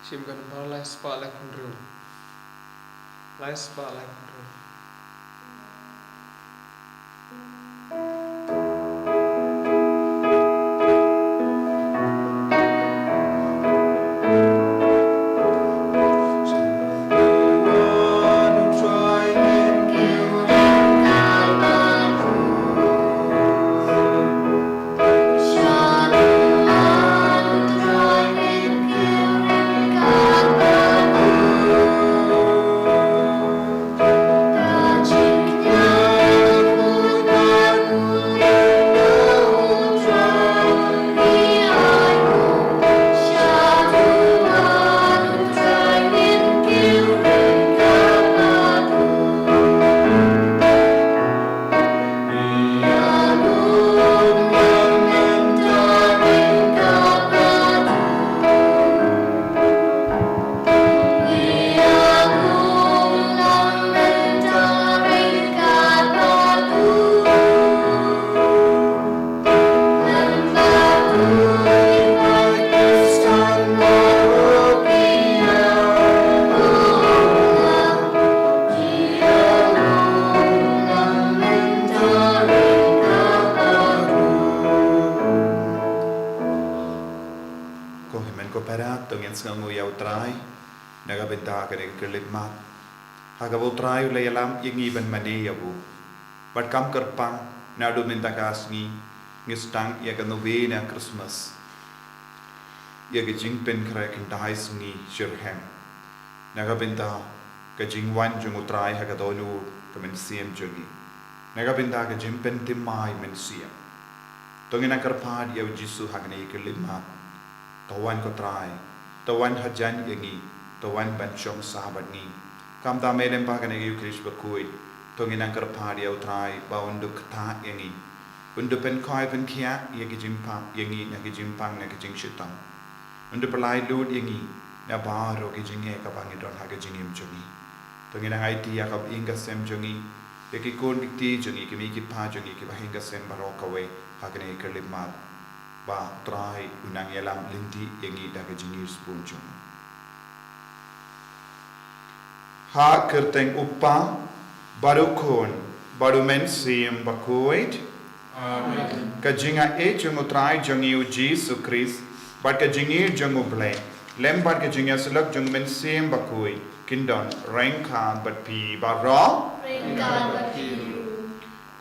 Shim kan bar lai spa lai kunru. Lai spa lai kunru. Hagabul layalam yengi ban mane yabu. But kam kerpang nadu mintakas ngistang yaga novena Christmas. Yaga jingpen krek dahai sngi shirhem. Nagabinta ka jingwan jungutrai hagadolu kamen siem jogi. Nagabinta ka jingpen timai men siem. Tongina kerpad yaw jisu hagne kelima. Tawan ko trai. Tawan hajan yengi. Tawan banchong sahabat ni. Kam ta melem pa kana yu Krish Bakhuid tonginang kerpadi au trai ba unduk ta yengi undu pen koi pen kia yegi jimpa yengi na gi jimpang na gi jing shitang undu pelai lud yengi na baro gi jinge ka bangi don ha gi jingim jongi tonginang IT yakab inga sem jongi yegi kon dikti jongi ki mi ki pa jongi ki ba hinga sem baro kawe ha kana kerlimat ba trai unang yalam linti yengi da gi jingir spoon jongi ha kerteng uppa baru kon baru men siem Bakhuid amen ka jinga e jungu trai jungi u Jesus Christ bat ka jingi jungu ble lem bat ka jinga selak jung men siem Bakhuid kindon rengka bat pi baro rengka bat pi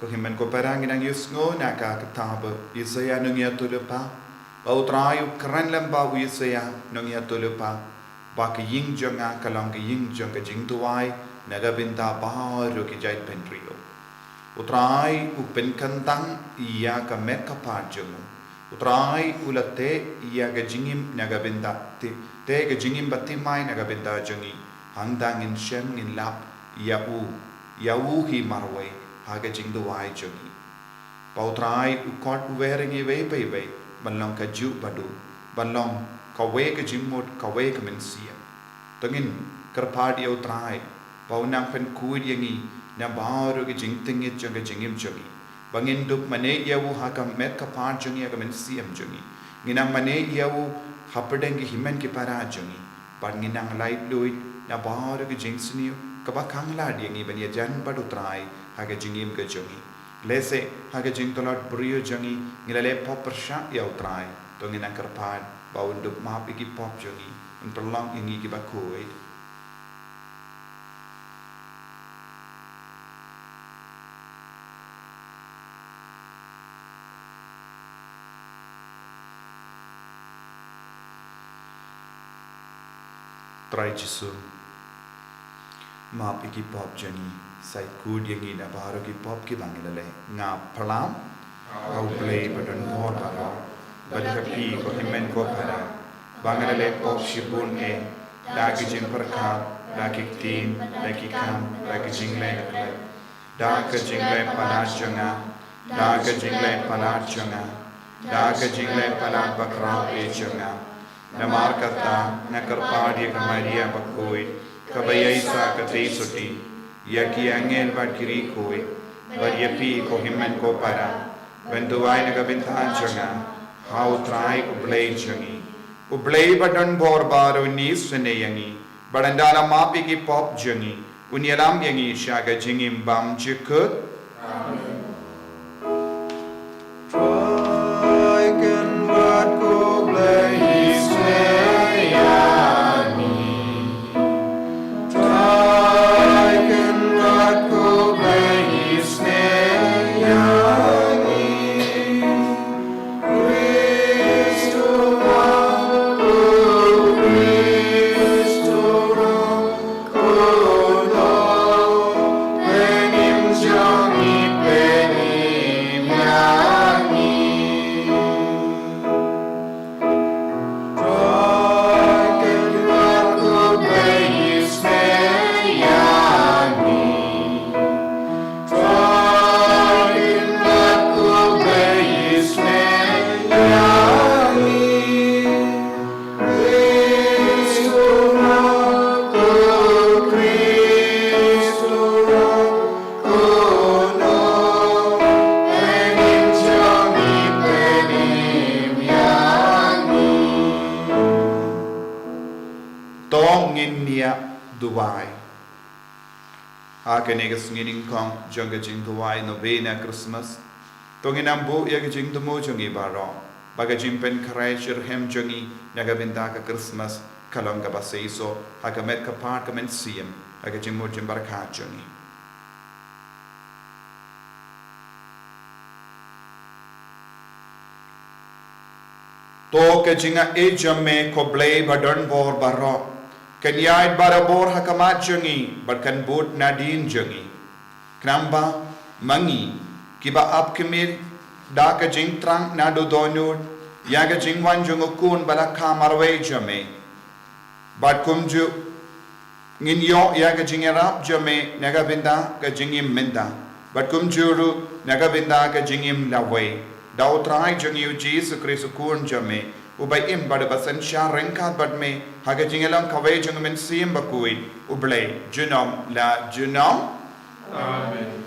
ko himen ko parang inang yusngo naka kitab Isaiah nungia tulupa bau trai u keren lem bau Isaiah nungia tulupa Baki ying jonga kalong ki ying jonga jing tuai naga binta baru ki jait pentrio. Utrai u pen kantang iya ka meka pajongu. Utrai ulate iya ka jingim naga binta te ka jingim batimai naga binta jongi. Hangdang in shem in lap iya u hi marwe haga jing tuai jongi. Pautrai u kot weringi wei balong ka ju badu balong kawe ka jingmot kawe ka mensia tengin kerpadi au trai paunang pen kuid yengi na baru ka jingtingit jong ka jingim jongi bangin dup mane yawu ha ka met ka pa jongi ka mensia jongi nginang mane yawu hapadeng ki himen ki para jongi banginang light luit na baru ka jingsniu ka bakang la yengi ban ya jan padu trai ha ka jingim ka jongi lese ha ka jingtolot brio jongi ngilale popersha yau trai tonginang kerpad bau untuk maaf iki pop jongi untuk long ini ki Bakhuid try jisu maaf iki pop jongi sai kud yengi na baru ki pop ki bangilale nga plam au play badon por baro Badhapi ko himen ko para bangalale pop shibun dagi jing perkap dagi tin dagi kam dagi jingle nakle daga jingle palat jonga daga jingle palat jonga daga jingle palat bakrau jonga namar kata nakarpadi ka Maria Bakhuid kabayaysa ka suti yaki angel badkiri koi badyapi ko himen ko para bentuai nagabintahan jonga how try ublay jongi Ublay badan bor baro ni Sngi, barandala mapi ki pop jengi, unyalam yangi shaga jingim bam jikut. Amen. Kenegas ngining kong jangga jing tuwai novena Christmas. Tongin ambu yaga jing tumo jangi baro. Baga jing pen karay shirhem jangi nagabinda ka Christmas kalong ka basaiso hagamet ka part ka men siyem aga jing mo jing barakat jangi. To ka jinga e jamme ko blay badon bor baro. Kenyait barabor hakamat jangi, barkan bot nadin jangi. Knamba mangi, kiba ap kemir, da ka jing trang nado donut, yaga jing wan jungukun bala kamarwe jame. Bat kumju, ngin yo yaga jing erap jame, naga binda ka jingim minda. Bat kumjuru, naga binda ka jingim lawe. Da utrai jangi uji sukrisukun jame. Ubay im bada basan siya rengkat bad me haga jingelang kaway jang men sim Bakhuid ublay junom la junom. Amen.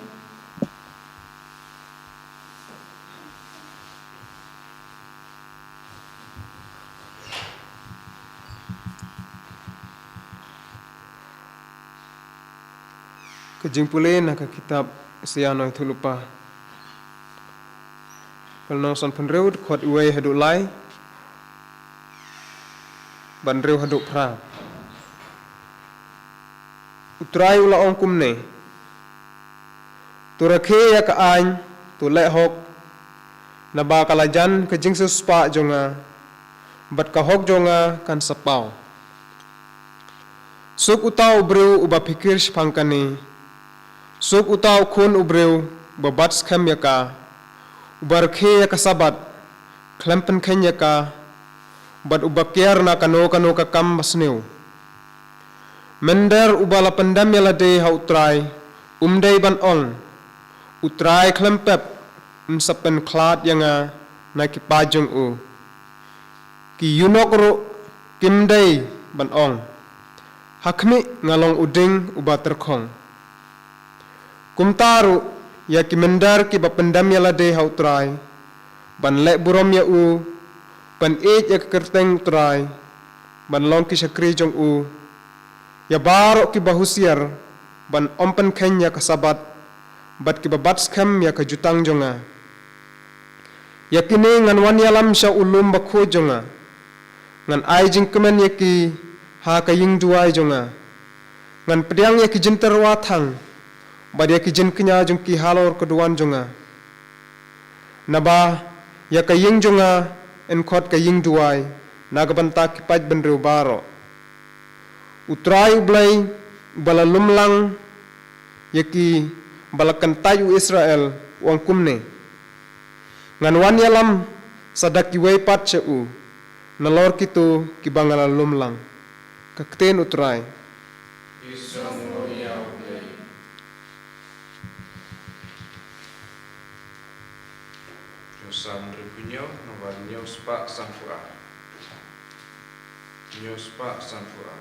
Kajing pulih nak kitab siano itu lupa. Kalau son penreud kuat uai haduk lai. Banreu haduk pra. Utrai ula ong kumne. Turakhe ya ka ain tu lek hok na ba kalajan ke jing suspa jonga bat ka hok jonga kan sapau. Suk utau breu uba pikir spangkani. Suk utau kun ubreu babat skam ya ka. Ubarkhe ya ka sabat klempen kenya ka. Bad ubakyar na kano ka kam basneu. Mender ubala pendam yalade ha utrai, umday ban ong. Utrai klempep, sapen klat yanga na kipajong u. Ki yunok ru kimday ban ong. Hakmi ngalong uding uba terkong. Kumtaru ya ki mender ki bapendam yalade ha utrai. Ban lek burom ya u. Ban eet ya kerteng try, ban long ki syakri jong u, ya barok ki bahusiar, ban ompen kenya kasabat, bat ki babat skam ya kajutang jonga. Ya kini ngan wan yalam sya ulum Bakhuid jonga, ngan ai jing kemen ya ki ha kaying duai jonga, ngan pediang ya ki jinter watang, bad ya ki jin kenya jong ki halor keduan jonga. Naba ya kaying jonga, en kot ka ying duai nagabanta kipaj benreu baro utrai ublay bala lumlang yaki bala Taïew Israel wang kumne ngan wan yalam sadak ki pat cheu nalor kitu ki bangala lumlang kakten utrai Sam repunyo nomor news pak sanfua. News pak sanfua.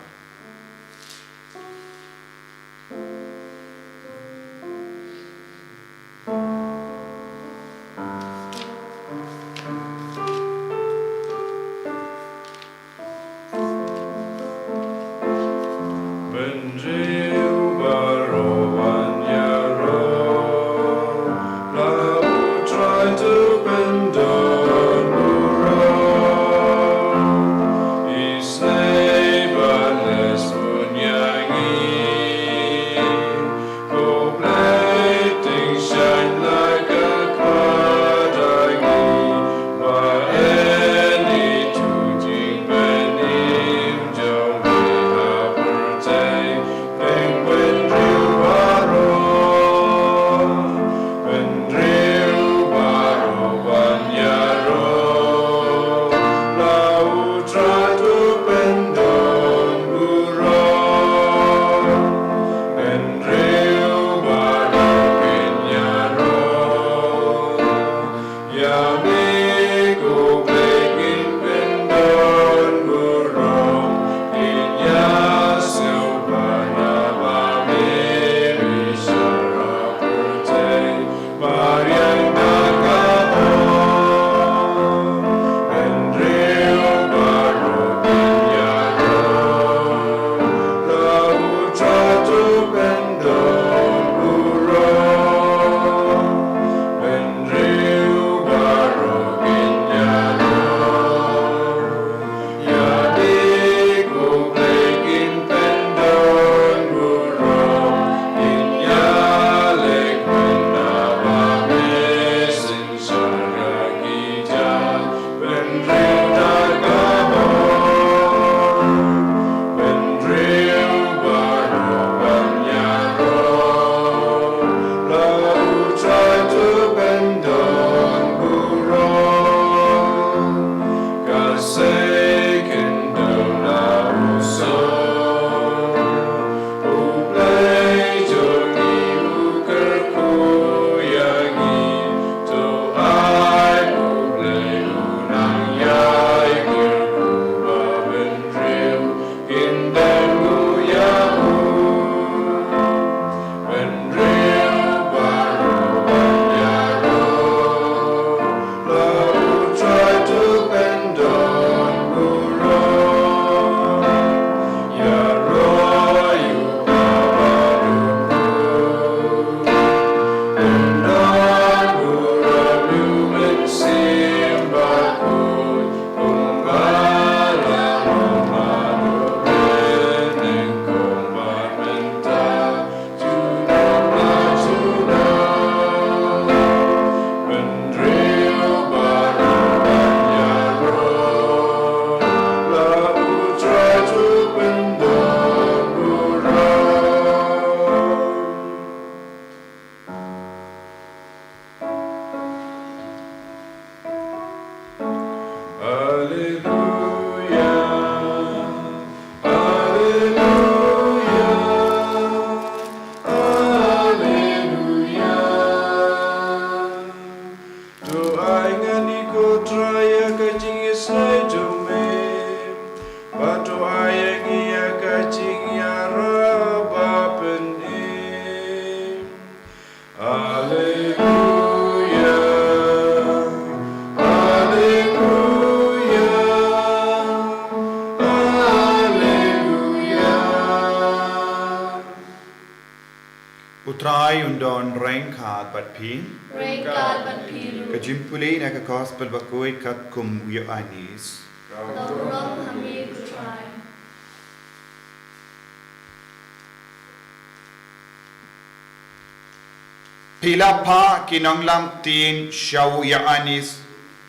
forsaken though now so uplay jongi ukerku yangi to I uplay unang yai kerku babendriu kindengu yahu bendriu baru banyaro lau try to bend on guru yaro you baru and on guru lumen sim Bakhuid kumbala nomadu beneng komparmenta tuna bendriu baru banyaro lau try to bend on guru Hallelujah, Hallelujah, Hallelujah. Doa ngani ko traya kajing isai jome, bato ayang iya kajing ya raba penim. Hallelujah, Hallelujah, Hallelujah. Utrai undon rengkat bat pi. Rengkat berpilu, Kejimpuli na ka gospel Bakhuid kat kum yo anis. tolong kami kutrai. Pila pa kinonglam tin shaw ya anis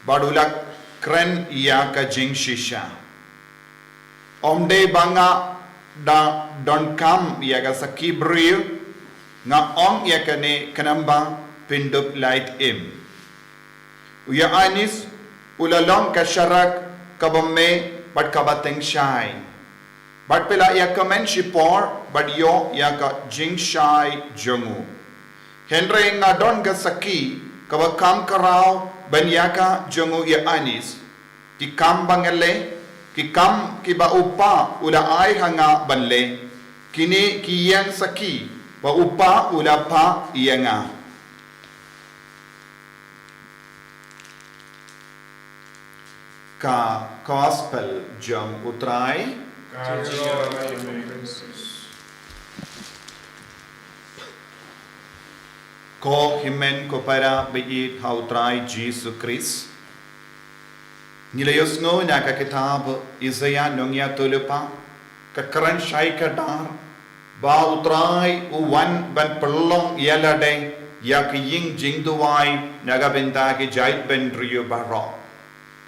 badulak kren ya ka jing shisha. Omde banga da don kam ya ka sakibriu nga om ya ka ne kanamba pindup light im. Uya anis ulalong ka sharak kabamme bat kabateng shai. Bat pila ya kamen shipor bat yo ya ka jing shai jongu. Henry nga don ka saki kawa kam karao banyaka jongu ya anis ki kam bangale ki kam ki ba upa ula ay hanga banle kini ki yang saki ba upa ula pa iyanga ka gospel jong utrai ko himen ko para beit hautrai Jesus Christ. Nilayos ngo na ka kitab Isaiah nongya tulupa ka karan shai ka dar ba utrai uwan ban perlong yalade ya ki ying jing duwai naga benda ki jait ben riyo baro.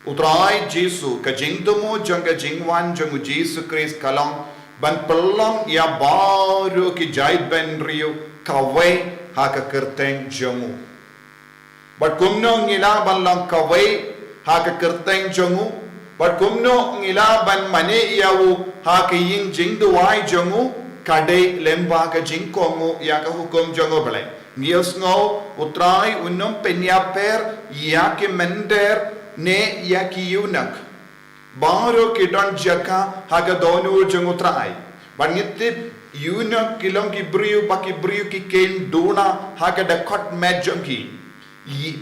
Utrai Jesus ka jing dumo jong ka jingwan jong Jesus Christ kalong ban perlong ya baru ki jait ben riyo kawe haka kerteng jongu. Bat kumno ngilaban lang kaway haka kerteng jongu. Bat kumno ngilaban mane iyawu haka ying jing duwai jongu. Kadai lemba ka jing kongu ya ka hukum jongu balay. Ngiyos ngo utray unong penyaper ya ki mender ne ya ki yunak. Baro ki don jaka haka donu jongu utray. Bat ngitip Yuna kilong ki briu ki ken dona haka da kot medjongi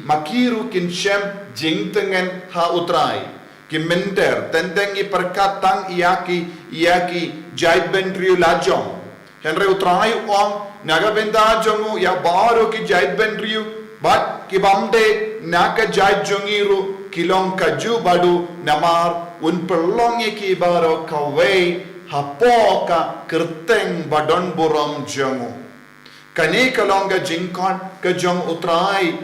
makiru kin shem jingtengen ha utrai ki menter tenteng i perkatang iaki jai ben riu lajong henry utrai ong naga benda jongu ya baru ki jai ben riu bat ki bamde naka jai jongiru kilong kaju badu namar un perlong ki baro kawai hapoka kerteng badon buram jongu. Kani kalonga jingkon ke jong utrai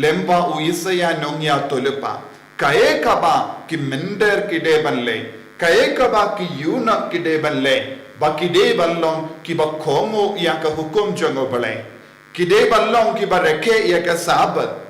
lemba uisaya nongya tolupa. Kaye kaba ki mender ki de banle. Kaye kaba ki yuna ki de banle. Ba ki de banlong ki ba kongo ya ka hukum jongo balay. Ki de banlong ki ba reke ya ka sabat.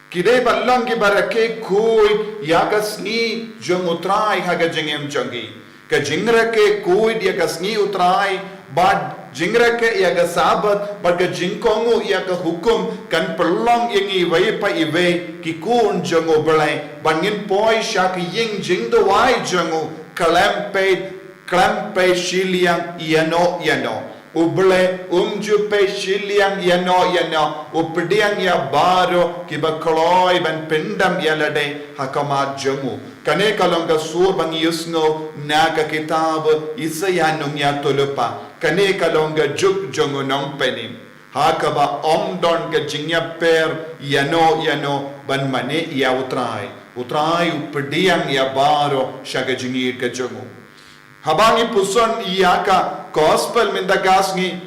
Kide ballang ki barake kuid yaga Sngi jong utrai haga jengem jongi. Ka jingra ke kuid yaga Sngi utrai bad jingra ke yaga sabat bad ka jingkongu yaga hukum kan perlong yengi wai pa iwe ki kun jongo belai bangin poi syak ying jing do wai jongo klampe shiliang yano Uble jupe shiliang yano updiang ya baro kiba koloi ban pindam yalade hakama jamu kane kalonga sur bang yusno naga kitab isayanung ya tulupa kane kalonga juk jongo nong penim hakaba omdon ke jingya per yano ban mane ya utrai updiang ya baro shaga jingir ke jamu Habangi puson iyaka gospel mindagasngi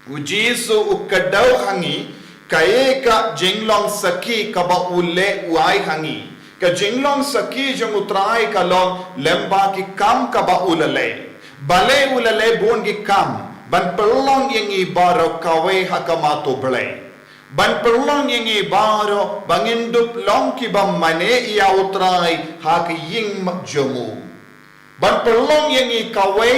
ujisu ukadau hangi kaeka jinglong saki kaba ule uai hangi ka jinglong saki jong utrai kalong lemba ki kam kaba ulale bale ulale bon ki kam ban perlong yengi baro kawe hakamato ble ban perlong yengi baro bangindup long ki bam mane iya utrai hak ying jomu ban perlong yengi kawai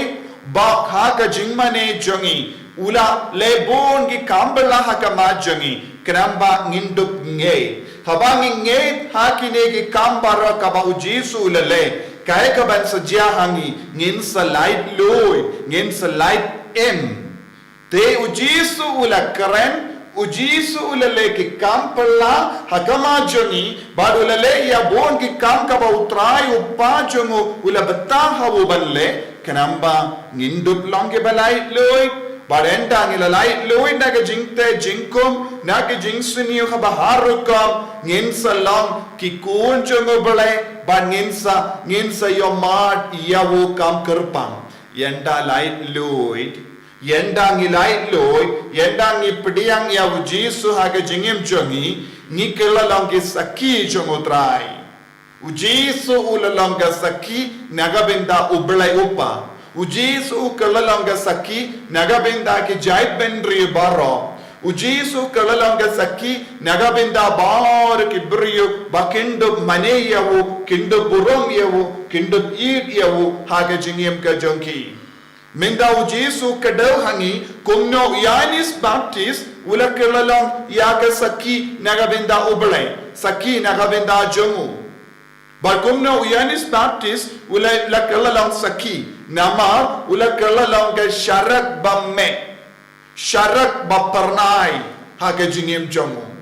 bak haka jingmane jongi ula lebon gi kambala haka ma jongi kramba ngindup nge habangi nge hakine gi kambara kaba ujisu ulale kai ka ban sajia hangi ngin salait loy ngin salait te ujisu ula karen ujisu ulale ki kampala hakama jongi bad ulale ya bon ki kam ka ba utrai uppa jongo ula betang hawo balle kanamba ngindup longe balai loy barenda ngilalai loy naga jingte jingkum naga jingsuni ka baharukam ngin salam ki kun jongo balai ban nginsa yomad yawo kam kerpang yenda light loy Yendang ilai loy, yendang ipdiang ya ujisu haga jingim jongi, ni kelalong ki saki jongotrai. Ujisu ulalong ga saki nagabenda ublay upa. Ujisu kelalong ga saki nagabenda ki jait bendri baro. Ujisu kelalong ga saki nagabenda bar ki brio bakindo mane yawu, kindo burung yawu, kindo id yawu haga jingim ka jongi. Minda ujisu kadau hangi kumno Yanis Baptist ula kelalong yaga saki nagabenda ublay saki nagabenda jomu bal kumno Yanis Baptist ula kelalong saki nama ula kelalong ke syarak bamme syarak bapernai haga jingim jomu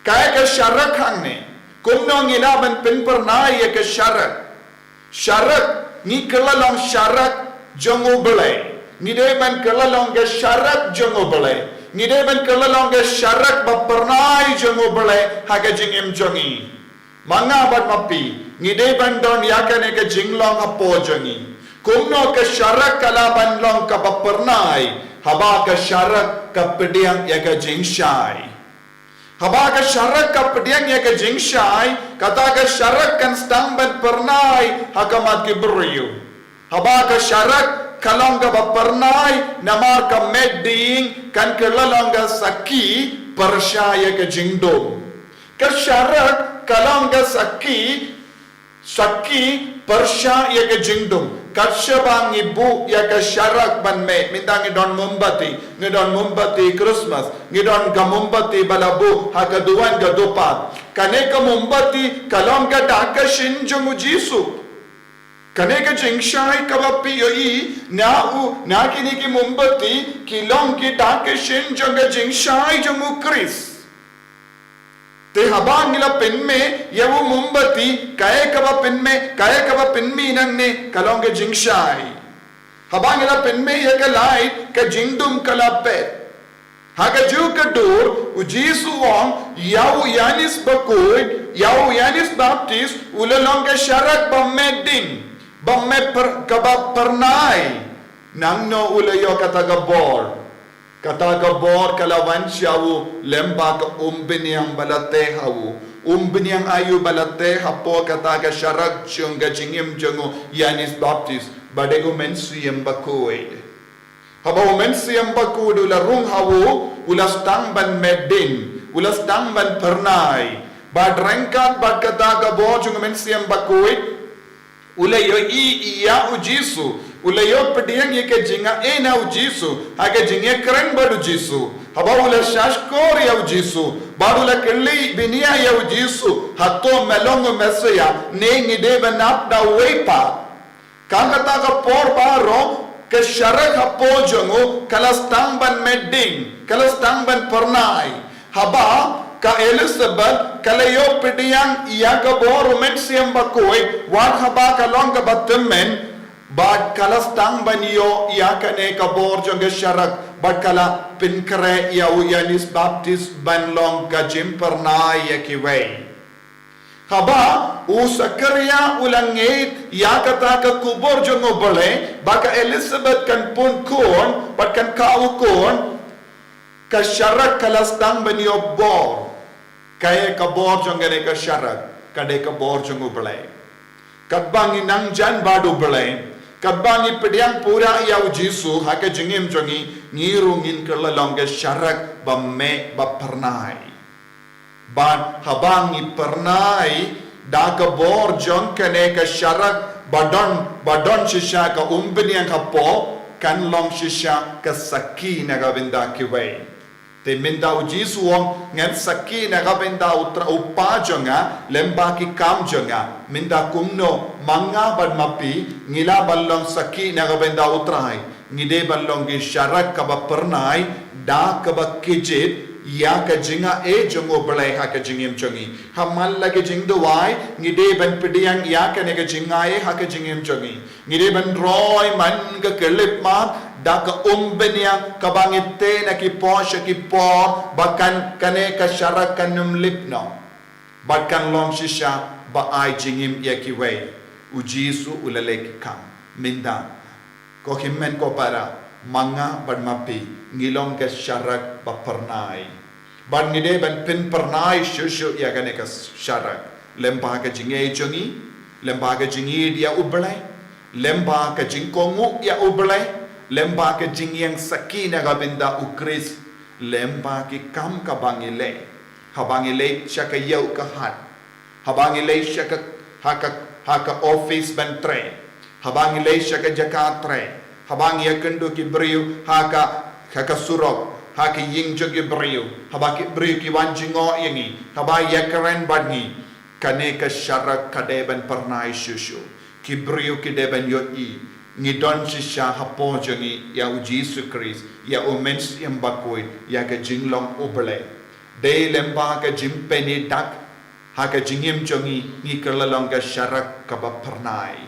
kaya ke syarak hangne kumno ngilaban pinpernai ya ke syarak ni kelalong syarak jongo belai ngide ban kelalong ke syarat jongo belai ngide ban kelalong ke syarat bapernai jongo belai haga jingim jongi manga bat mapi ngide ban don yakane ke jinglong apo jongi kumno ke syarat kalaban long ka bapernai haba ke syarat ka pediang ya ke jingshai haba ke syarat ka pediang ya ke jingshai kata ke syarat kan stang ban pernai hakamat ke beriu haba ka syarat kalongga bapernai nama ka medding kan kelalongga saki persyaya ke jingdom ka syarat kalongga saki persyaya ke jingdom kasyabang ibu ya ka syarat ban me minta ngidon mumbati Christmas ngidon ga mumbati balabu hakaduan ga dopat kane ka mumbati kalongga daka shinjung jisu Kaneka jingshai kabapi yoi na kini ki mumbati kilong ki dake shin jonga jingshai jomu Chris te habang nila penme yawu mumbati kaya kaba penme nang ne kalong ke jingshai habang nila penme ya ka light ka jingdum kalapet haga ju ka dur ujisu wong yawu Yanis Bakhuid yawu Yanis Baptist ulalong ka syarat bammeding bamme kabab pernai nangno ulayo katagabor kalawan siyawu lemba ka umbiniang balate hawu umbiniang ayu balate hapo kataga syarak chung gajingim jungo Yanis Baptist badego mensiyam Bakhuid haba mensiyam Bakhuid ula rung hawu ula stang ban medin ula stang ban pernai Bad rengkat bad kata ka bo jung men siam Bakhuid. Ulayo iya u Jisu. Ulayo pediang ye ke jinga ena u Jisu. Hake jinga keren badu Jisu. Haba ula shashkor ya u Jisu. Badu la kelli binia ya u Jisu. Hato melongo mesya ne ngide benap da wepa. Kangata ka por baro ke syarak hapo jongo kalastang ban medding, kalastang ban pernai. Haba ka Elizabeth kalayo pediang iya ka bor mensiam Bakhuid wat haba kalong ka batmen bad kalastang ban yo iya ka ne ka bor jongo syarak bad kala pinkre ya uyanis baptist ban long ka jim pernai ya kiwei. Haba usakarya ulangit ya kata ka kubur jongo bole baka Elizabeth kan pun kon bat kan kau kon ka syarak kalastang ban yo bor kaya ka bor jongo ne ka syarak kade ka bor jongo bole kadbangi nang jan badu bole kadbangi pediang pura ya Jisu haka jingim jongi ngirungin kelalong ka syarak bamme bapernai. Ban habangi pernai da ka bor jong kane ka syarak badon shisha ka umbini ang kapo kan long shisha ka saki na ka binda kiwei. Te minda u Jisu wong ngan saki na ka binda utra upa jonga lemba ki kam jonga minda kumno manga bad mapi ngila ballong saki na ka binda utrai ngide ballong ki syarak ka ba pernai da ka ba kijit ya ka jinga jongo belai ha ka jingim jongi hamal lagi jing duai ngide ban pediang ya ka ne ka jinga ha ka jingim jongi ngide ban roy man ka kelip ma da ka umbenia ka bangite na ki posha ki por bakan kane ka syarak kanum lipno bakan long shisha ba ai jingim ya ki wei u Jisu ulalek kam minda ko himmen ko para manga ban mapi ngilong ke syarak ba pernai ban ngide ban pin pernai shushu ya gane ka syarak lemba ka jinge jongi lemba ka jingi dia ublai lemba ka jingkongu ya ublai lemba ka jingyang sakina ka binda ukris lemba ki kam ka bangile habangile syaka yau ka hat habangile syaka haka office ban tre habangile syaka jakat tre habang ya kendo ki beriu haka surok haka ying jogi beriu habaki beriu ki wanjingo yangi haba ya keren badni kane ka syarak kadeban pernai shushu ki beriu ki deban yoi ngidon shisha hapo jongi ya u Jisu Kris ya u mens yang Bakhuid ya ka jinglong ubele de lemba ka jimpeni dak haka jingim jongi ni kelalong ka syarak ka ba pernai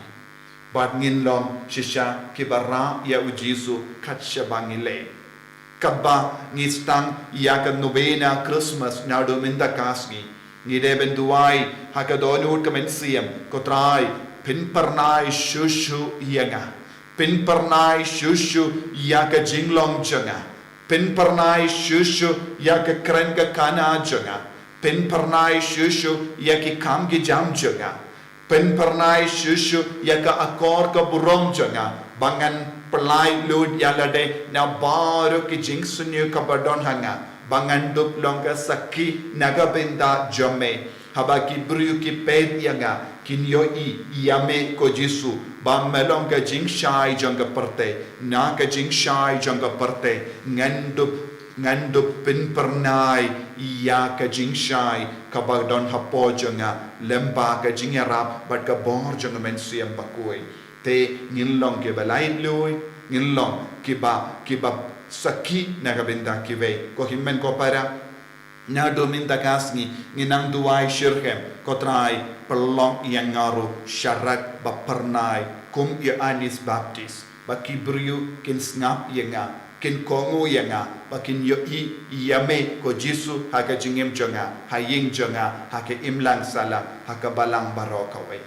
bad nginlom shisha kibara ya u Jisu kat shabangile kabba ngistang ya ka novena Christmas nado minda kasgi ngide benduai haka donut kemensiam kotrai pin pernai shushu yanga pin pernai shushu ya ka jinglong janga pin pernai shushu ya ka keren ka kana janga pin pernai shushu ya ki kam ki jam janga pen pernai shushu ya ka akor ka burong janga bangan pelai lud ya lade na baru ki jingsunyu ka badon hanga bangan dup long ka saki naga benda jome habaki bru ki pet yanga kinyo yame ko Jisu bang melong ka jingshai janga perte na ka jingshai janga perte ngandup pin pernai iya ka jingshai ka badon hapo janga lemba ka jingarap bat ka bor janga mensiam Bakhuid te ngilong ke balai lui ngilong kiba saki na ka benda kive ko himmen ko para na dominta kasni nginang duai shirhem kotrai pelong yang ngaru syarat ba pernai kum ya anis baptis ba kibriu kin snap yenga kin kongu yenga ba kin yo yame ko Jisu haka jingim jonga haying jonga haka imlang sala haka balang barokawai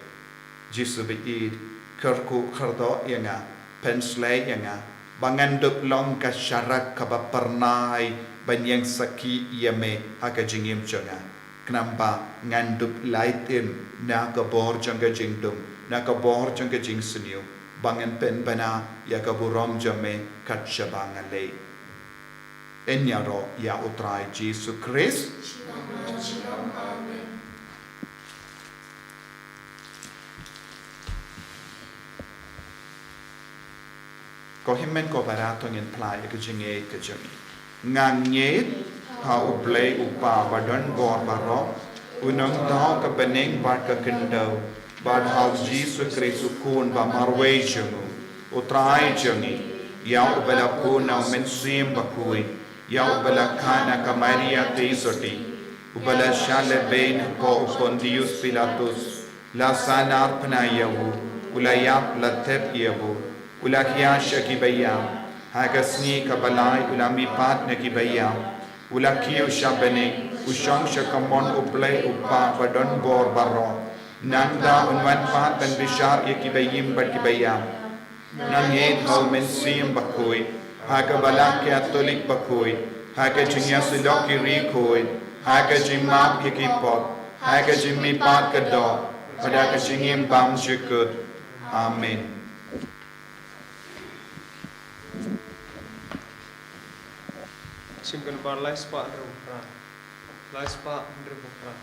Jisu beid kerku khardo yenga penslay yenga bangandup long ka syarat ka ba pernai banyang saki yame haka jingim jonga kenapa ngandup laitin na ka bor janga jingdum na ka bor janga jing seniu bangan pen bana ya ka burom jame kat shabangale enyaro ya utrai Jisu Kris Shalom, amen. ko himmen ko baratong in play ke jinge ke jami nganget ha uplay upa badon bor baro unang tao ka beneng bad ka kendo bad ha Jesus Christ kun ba marwe jamu utrai jami ya ubala kuna mensim bakui ya ubala kana ka Maria teisoti ubala shale bein ko Pontius Pilatus la sanar pnayawu ulayap latep yawu ulakya shakibaya haga Sngi kabalai ulami pat nakibaya ulakio shabene ushang shakamon uplay upa badon bor baro nanda unwan pat dan bishar yakibayim bakibaya nanged hau mensim bakui haga balak katolik bakui haga jingya siloki rikoi haga jimap yakipot haga jimmi pat kado pada kajingim bam jikut amen. Simkan bar lai spa ndrupra. Lai spa ndrupra.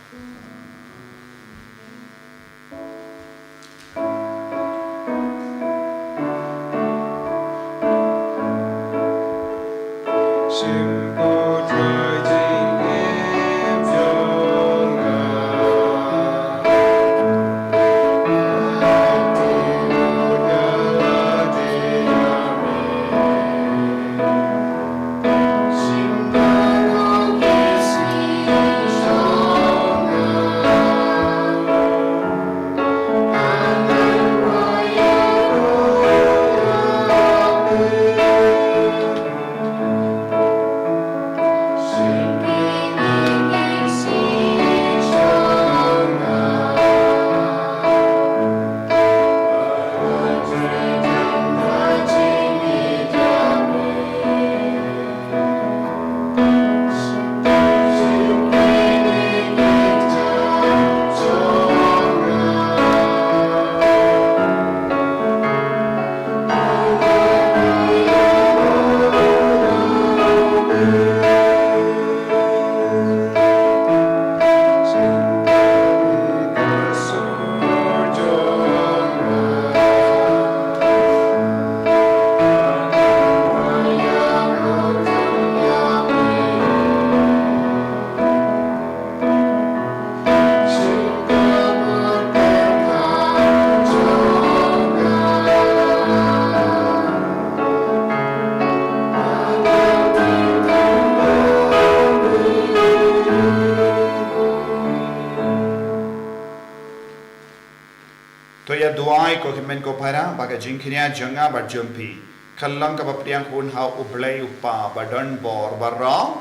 Duai ko himen ko para baga jingkinya janga barjumpi kallang ka bapriang kun hau ublay upa badon bor barra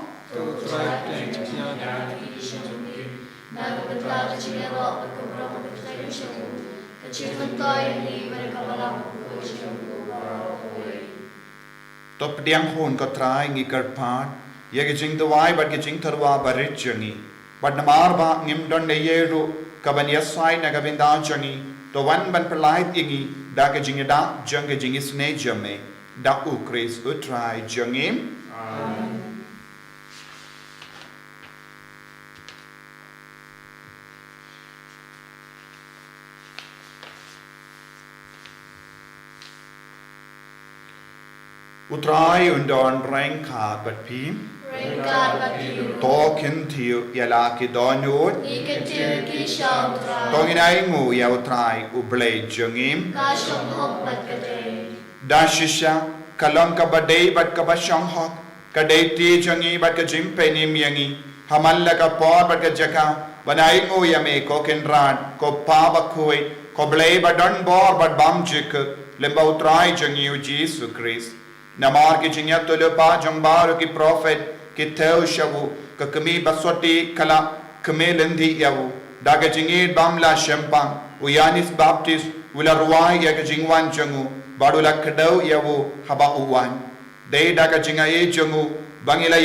top diang hun ko try ngi karpat ye jing duai bad jing tharwa barit jangi bad namar ba ngim don de yeru kaban yasai na gabinda jangi to wan ban perlait igi da ke jingi da jang ke jingi sne jame da ukris utrai jangim amen. Utrai undon reng khat bat pim Tokin tiu yala ki donut Tongin ay ngu yaw try ublay jangim Dashisha kalang ka baday bat ka basyang hok Kaday ti jangi bat ka jimpe nim yangi Hamalla ka por bat ka jaka Banay ngu yame ko kinrad Ko pa Bakhuid Ko blay badon bor bat bam jik Limba utray jangi u Jesus Christ Namar ki jingya tulupa jangbar ki prophet ki Taïew shawu ka kami baswati kala kami lendi yawu daga jingid bamla shempang uyanis baptist ula ruai ya ka jingwan jangu badula kadau yawu haba uwan dei daga jinga e jangu bangila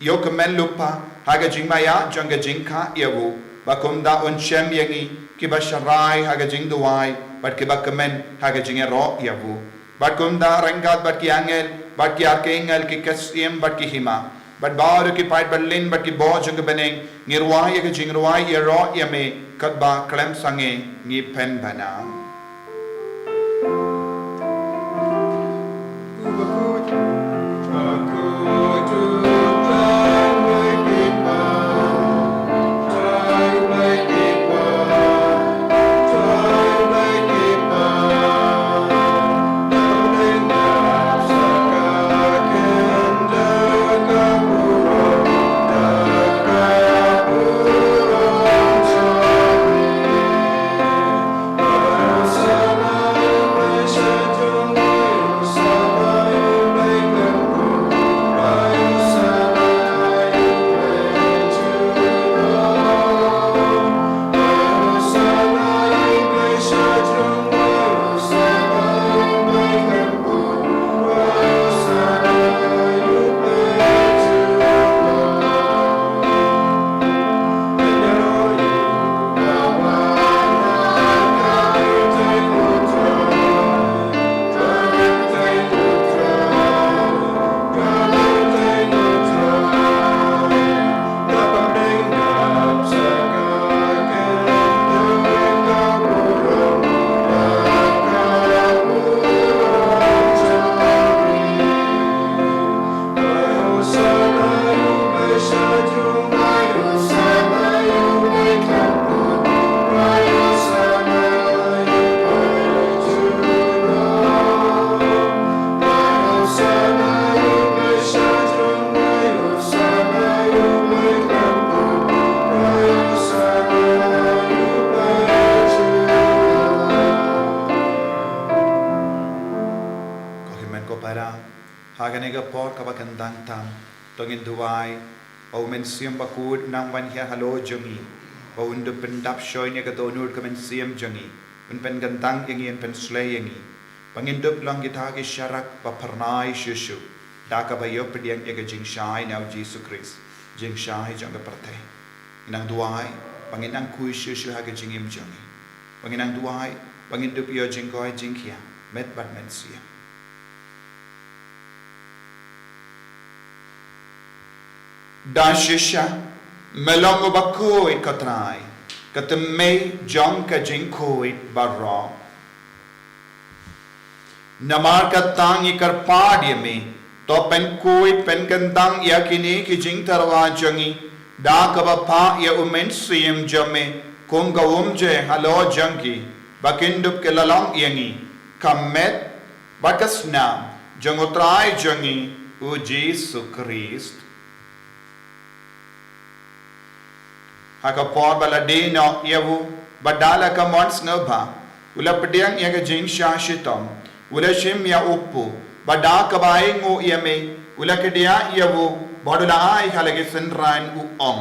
yokumen lupa haga jingmaya janga jingka yawu bakumda un shem yangi ki basharai haga jingduai bat ki bakamen haga jinga ro yawu Batkunda rengkat bat ki angel, bat ki arkengel ki kasiem bat ki hima. Bat baru ki pait berlin bat ki bo jeng beneng ngirwai ke jingruai ye ro ye me kat ba klem sange ngi pen bana. bara haganega por kabakandang tam tongin duai au men siam bakut nang van hia halo jongi au undu pendap shoy ne katonur kamen siam jongi un pen gandang yangi pen slay yangi pangindup lang gita ki sharak pa parnai shushu daka ba yo pediang yaga jing shai now Jesus Christ jing shai janga parte inang duai panginang kui shushu haga jingim jongi panginang duai pangindup yo jing koi jing kia met bat men siam dan shisha melong bakoi katrai katemei jong ka jing koi barra namar katang ikar padye me to pen koi pen gandang yakini ki jing tarwa jangi da kabapa ya umen siem jame konga umje halo jangi bakindup ke lalong yangi kamet bakasna jangotrai jangi u Jesus Christ Hakapor baladino yavu badala ka mons ngaba ula pediang yaga jing shashitom ula shim ya uppu badaka baingu yame ula kedia yavu bodula ai halage senrain u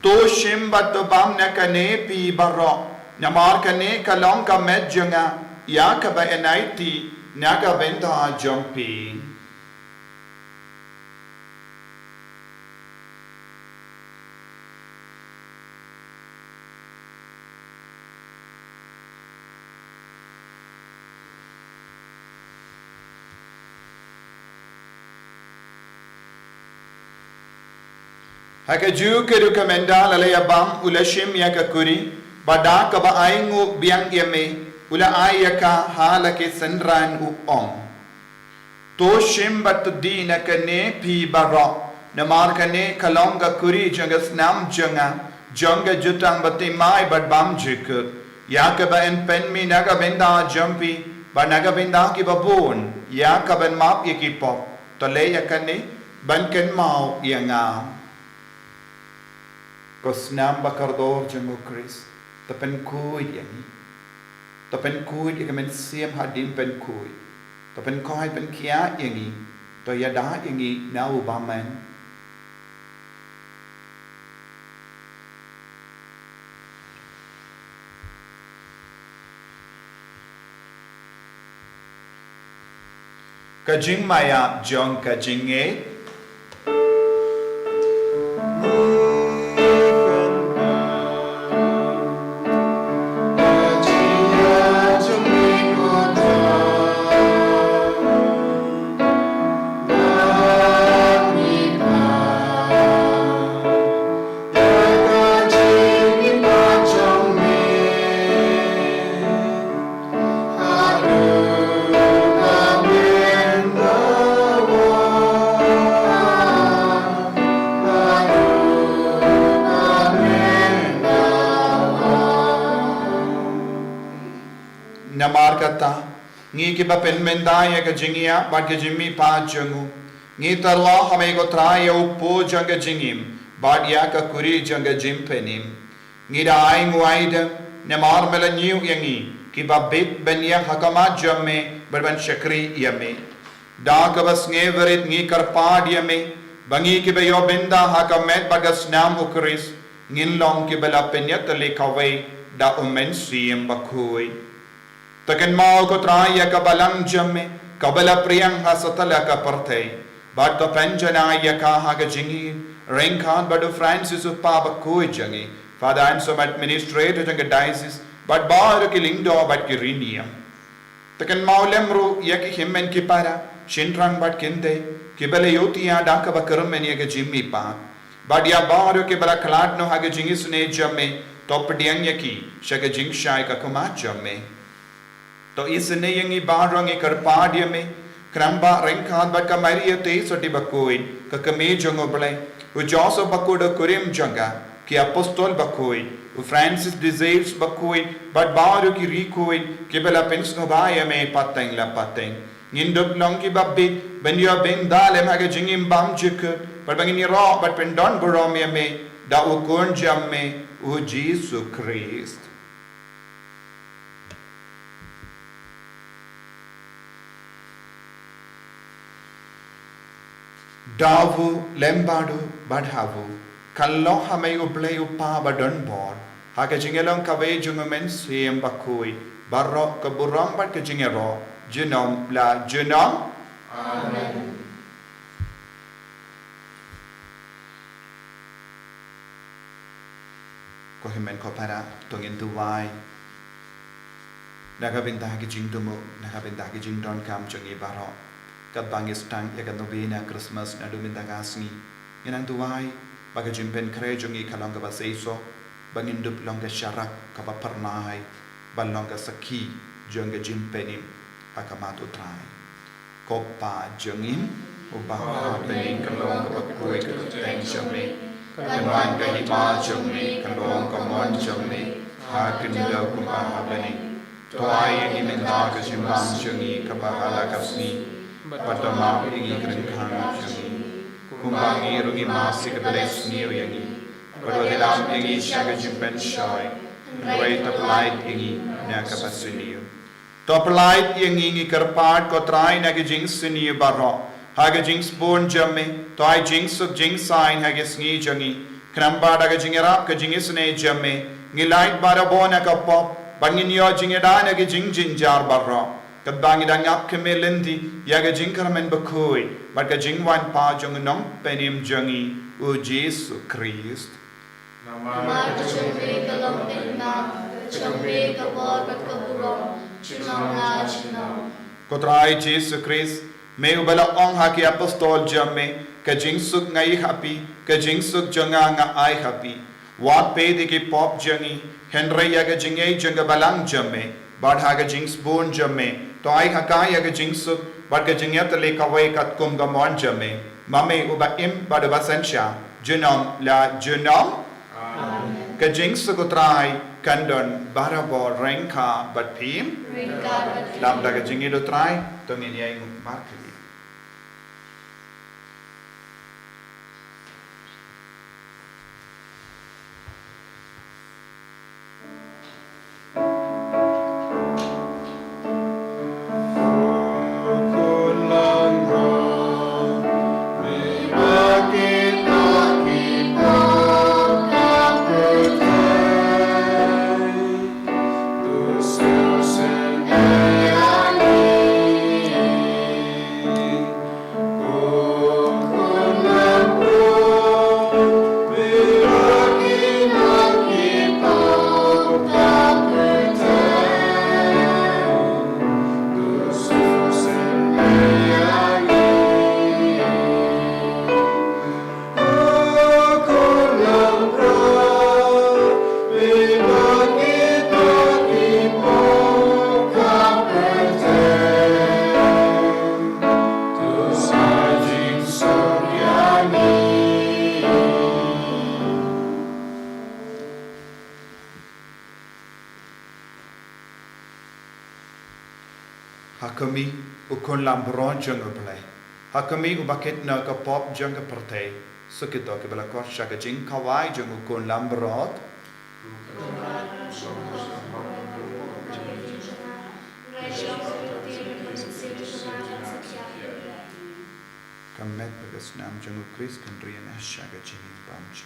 to shim batobam nakane pi baro namar kane kalong ka medjanga ya ka ba enaiti naga benda jumpi Haka ju ke rekomenda lalaya bam ula shim ya ka kuri bada ka ba aingu biang yame ula ayaka halake senran u to shim bat dina ka ne pi bara namar ka ne kalonga kuri janga snam janga jutang bati mai bat bam jikut ya ka ba en pen mi naga benda jumpi ba naga benda ki babon ya ka ben map yekipop to le ya ka ne ban ken mau yanga Kosnam bakardor jango Chris tapen kuid yani tapen kuid ikamen siam hadim pen kuid tapen koi pen kia yani to yada yani nau baman kajing maya jong kajing namar kata ngi ki ba pen mendaya ka jingia ba ke jimmi pa jangu ngi tarwa hame go trai u po janga jingim ba dia ka kuri janga jimpenim ngi dai nguaida namar melanyu yangi ki ba bit benya hakama jamme barban shakri yame da ka bas nge verit ngi karpa yame bangi ki ba yo benda hakamet bagas nam ukris ngin long ki bala penyat le kawai da umen siem bakhuid Takan mau ko traya ka balang jamme kabala priyang hasatala ka partay but to penjana ya ka haga jingi renkan badu Francis of Papa Koi jangi Father and some administrator janga diocese but bar ki lingdo but ki rinium Takan mau lemru ya ki himmen ki para shinrang but kinde ki bale yotiya da ka bakarmen ya ka jimmi pa but ya bar ki bala klat no haga jingi sune jamme Thohdieng ya ki shaga jing shai ka kuma jamme To isne yangi barang e karpadia me kramba renkan bat ka maria te soti Bakhuid ka kame jongo ble u Joseph Bakhuid kurim janga ki apostol Bakhuid u Francis desires Bakhuid but baru ki Bakhuid ki bela pensno baya me pateng la pateng Ngindup long ki babbit ben yo ben dalem haga jingim bam jik but bangini ro but pen don borom me da u kon jamme u Jesus Christ Davu lembadu badhavu. Kalau hamai ublay upa badon bor. Haka jingelong kawe jungumen siem bakhuid. Barok keburang bad kejingero. Jenom la jenom. Amen. Ko himen ko para tongin tuwai. Nakabintah kejing tumu. Nakabintah kejing don kam jungi barok. Kat bangis tang yakan novena Christmas na duminta kasni. Yanang tuwai. Baga jimpen kre jungi kalong ka baseiso. Bangindup long ka syarak ka pernahai. Balong ka saki jung ka jimpenim. Hakamat utrai. Kopa jungin. Ubah pening kalong ka bakhuid ka Thohdieng jami. Keman ka hima jami. Kalong ka mon jami. Hakinda kumah pening. Tuai yang iminta ka jimbang jungi ka bahala kasni. Padama ingi kerengkang jungi. Kumbangi rungi masi ka beles niyo yangi. Padwadilam ingi siya ka jimpen shoy. Rway taplait ingi na ka basiniyo. Taplait ingi ngi karpad ko try na ka jing siniyo baro. Haga jing spoon jamme. Toy jing suk jing sign haga sngi jungi. Krambada ka jingerap ka jingis ne jamme. Ngilait barabo na ka pop. Banginyo jingeda na ka jing jinjar baro. Kabangi da ngap kemelindi yaga jingkarmen bakhuid barka jingwan pa jong nong penim jongi u Jesu Christ. Nama kecumbe kalong tenang, kecumbe kabor bat kaburong, cunong la cunong. Kotrai Jesu Christ me ubala ong haki apostol jamme ka jingsuk ngai happy ka jingsuk jonga nga ai happy wat pe de ki pop jongi henry yaga jingei jonga balang jamme badhaga jings bon jamme to ai hakaya ga jingsuk barka jingyat le kawai kat kum ga mon jamme mame uba im bada basensha jenom la jenom Amen. ka jingsuk utrai kandon barabo renka bat pim Ringka bat lam daga jingi do trai to ngin yai markli Hakami ukon lambron jang play. Hakami ubaket na ka pop jang perte. Sukito ke bala ko shaka jing kawai jang ukon lambrot. Kamet bagas nam jang Chris kandrian shaka jing pamch.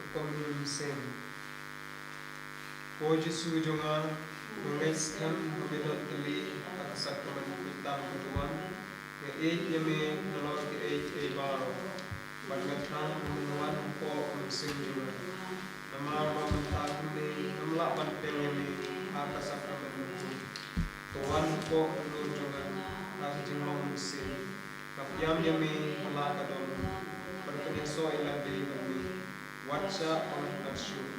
Komunum sem. O Jesu jonga nongais kam mabedot tali akasakraman kutam kutuan ya yame nolor ke baro bagatang umuan po sing jonga namar mamuntakne namla pantengame akasakraman tuan po nur jonga nakajinglong sin kapyam yame alakadon perkenso ilande nabi Watcha on Kashu.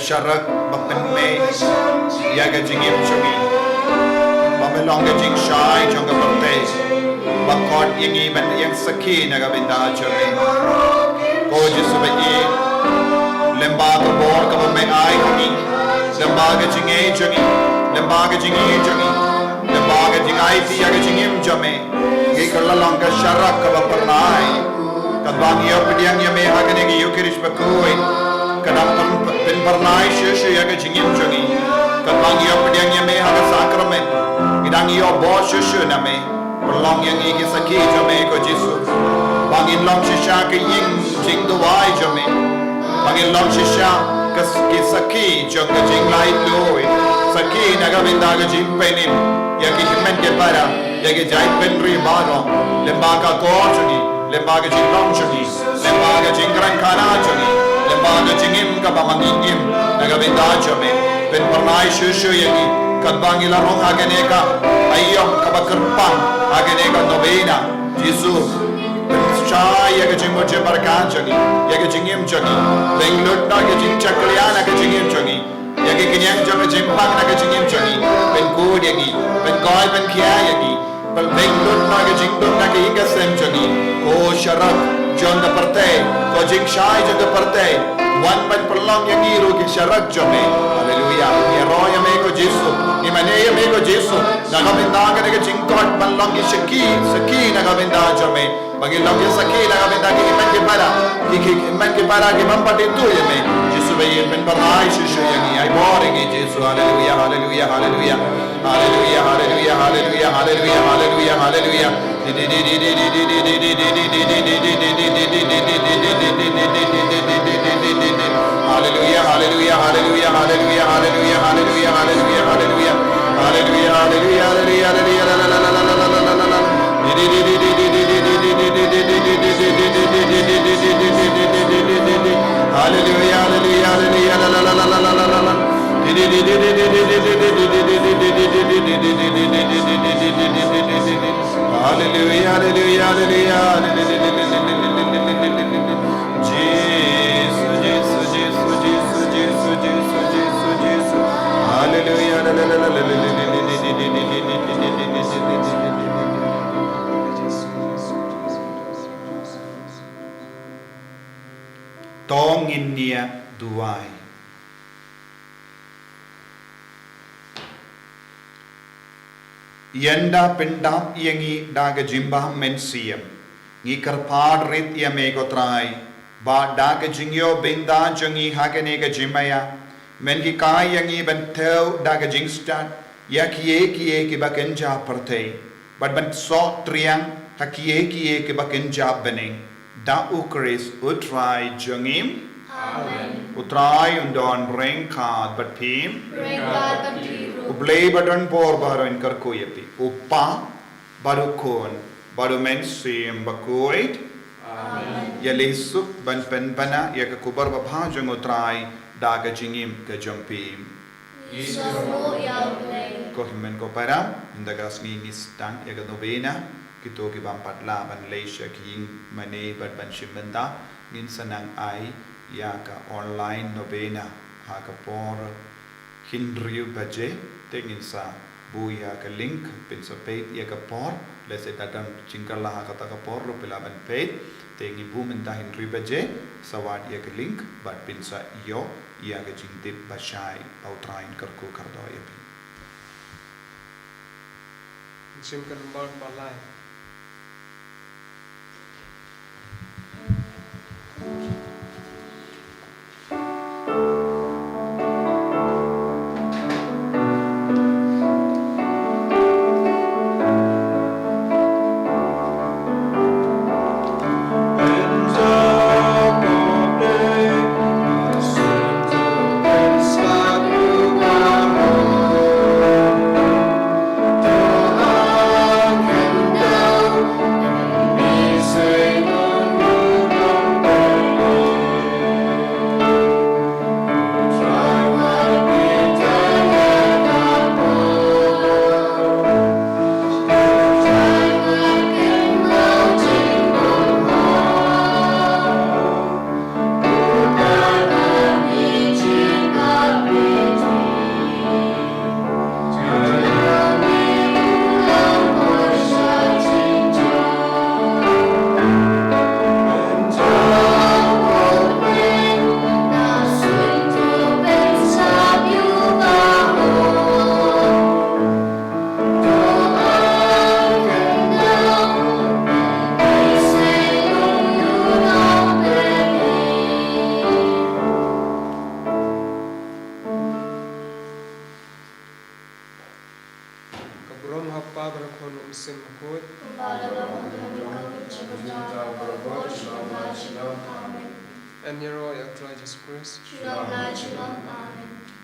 Sharak Bapenme Yaga Jingim Chumi Babylon Jing Shai Jonga Bate Bakot Yingi Ben Yang Saki Nagabinda Chumi Gorgeous Subayi Lembaga Bor Kabame Ai Hongi Lembaga Jingi Jungi Lembaga Jingi Jungi Lembaga Jingai Yaga Jingim Jame Gikala Longa Sharak Kabapanai Kabang Yopidiang Yame Haganegi Yukirish Bakhuid Kadang pin pernai shushu yaga jingim jungi kadang yo pediang yame haga sakramen idang yo bo shushu name perlong yang igi saki jame ko jisu bangin long shisha ke ying jing duwai jame bangin long shisha ke saki jong ke jing lai loi saki naga bindaga jing penim yagi himen ke para yagi jai penri baro lembaga ko jungi lembaga jing long jungi lembaga jing gran kana jungi lembaga jingim ka pamangingim nagabinda jame pen pernai shushu yagi kadbangi larong ageneka ayom kabakerpang ageneka novena jisu shai yaga jingmo jembarkan jagi yaga jingim jagi benglot na yaga jing chakliana yaga jingim jagi yaga kinyang jame jimpang yaga jingim jagi pen kud yagi pen koi pen kia yagi pen benglot na yaga jingdon yaga inga sem jagi ko sharak John the Parte, ko jing shai John the Parte, one man prolong yang iru ki syarat jome, haleluya, ni roya me ko Jesu, ni mane ya me ko Jesu, nagabinda ka nega jingkot prolong ki saki nagabinda jome, bagi long ki saki nagabinda ki iman ki para ki mampatin tu ya me, Jesu bayi pen parai shushu yang ai boring Jesu, haleluya, haleluya, haleluya, haleluya, haleluya, haleluya, haleluya, haleluya, haleluya. Hallelujah, hallelujah, hallelujah, hallelujah, hallelujah, hallelujah, hallelujah, hallelujah, hallelujah, hallelujah, hallelujah, hallelujah, Jesus, Jesus, Jesus, Jesus, Jesus, Jesus, Jesus. duai. Yenda pendap yangi daga jimba mensiam. Ngi karpad rit yame gotrai. Ba daga jingyo binda jangi haganega jimaya. Mengi kai yangi bentel daga jingstat. Yakie ki bakenja partei. But bent so triang hakie ki bakenja bening. Da ukris utrai jangim. Amen. Utrai undon rengkad bat pim. Ringkad batiru. Ublay badan por baru in karkuyapi. Upa baru kon baru mensim Bakhuid. Amen. Yalisuk ban penpana ya kubar babhajang utrai daga jingim ke jampim. Isamu yablay. Kohimen ko para indagas ni nistang ya novena kito ki bampat laban leisha king mane bad ban shimbanda ngin sanang ai ya ka online novena ha ka por hindriu baje tengin sa buya ka link pin sa page ya ka por lese dadam chingkala ha kata ka por ro pelaban page tengi bumen da hindriu baje sawad ya ka link bad pin sa yo ya ka jingdip bashai pautrain karko kardo ya pin Simkan bal balai. Kabrom hapa barakon umsim Bakhuid. Amen. And your royal Jesus Christ. Shalom, Shalom, Amen.